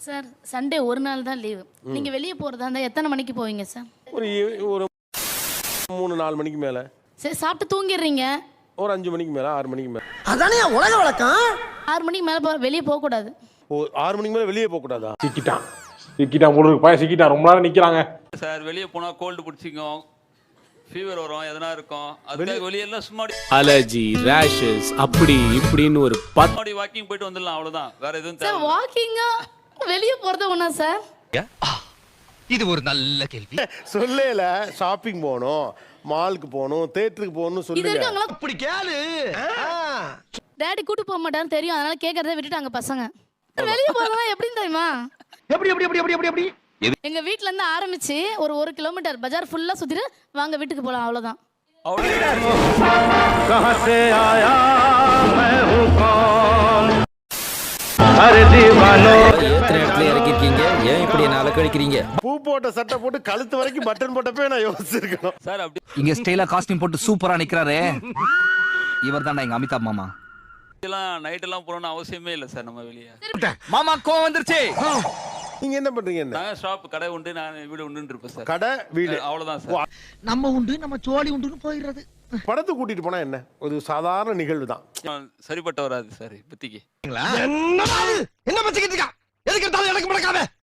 Sir Sunday ஒரு நாள் தான் லீவு. நீங்க வெளியே போறதா இருந்தா எத்தனை மணிக்கு போவீங்க சார்? ஒரு 3-4 மணிக்கு மேல. சரி, சாப்பிட்டு தூங்கிடுறீங்க. ஒரு 5 மணிக்கு மேல, 6 மணிக்கு மேல. அதானே உலக வழக்கம். 6 மணிக்கு மேல வெளியே போக கூடாது. ஓ, 6 மணிக்கு மேல வெளியே போக கூடாதா? சிக்கிட்டான் போல இருக்கு. பையன் சிக்கிட்டான், ரொம்ப நேரம் நிக்கிறாங்க சார். வெளியே போனா கோல்டு பிடிச்சிக்கும், ஃபீவர் வரும், எதனா இருக்கும். அதுக்காக வெளியெல்லாம் சும்மா அலர்ஜி, ரேஷஸ், அப்படி இப்படின்னு ஒரு வாக்கிங் போயிட்டு வந்துடலாம், அவ்வளவுதான். வேற எதுவும் சார் வாக்கிங்கா வெளியே போறது ஒண்ணா சார்? இது ஒரு நல்ல கேள்வி. சொல்லல, ஷாப்பிங் போகணும், மாலுக்கு போகணும், தியேட்டருக்கு போகணும் இது சொல்லுங்க. இருக்காங்களா? இப்படி கேளு. டாடி கூட்டு போக மாட்டான்னு தெரியும், அதனால கேட்கறத விட்டுட்டாங்க பசங்க. வெளியே போறதா எப்படின்னு தெரியுமா? எப்படி எப்படி எப்படி எப்படி எப்படி எங்க வீட்ல இருந்து ஆரம்பிச்சு ஒரு 1 கிலோமீட்டர் பஜார் ஃபுல்லா சுத்திட்டு வாங்க வீட்டுக்கு போலாம், அவ்வளவுதான். பூ போட்ட சட்டை போட்டு கழுத்து வரைக்கும் பட்டன் போட்டப்பே நான் யோசிச்சிருக்கணும் சார். அப்படி இங்க ஸ்டைலா காஸ்டியூம் போட்டு சூப்பரா நிக்கிறாரே, இவர் தான்டா எங்க அமிதாப் மாமா. எல்லாம் நைட் எல்லாம் போறோம்னு அவசியமே இல்லை சார். நம்ம வெளியே மாமா கோவம் வந்துருச்சு. நீங்க என்ன பண்றீங்க? என்ன நாங்க ஷாப், கடை உண்டு, நான் வீடு உண்டுன்னு இருப்பேன் சார். கடை வீடு அவ்வளவுதான் சார். நம்ம உண்டு நம்ம சோழி உண்டுன்னு போயிடுறது. படத்தை கூட்டிட்டு போனா என்ன, ஒரு சாதாரண நிகழ்வு தான். சரிப்பட்ட வராது சார் இப்பத்திக்கு. என்ன பச்சிக்கிட்டு இருக்கா? எதுக்கு எடுத்தாலும் எனக்கு முடக்காம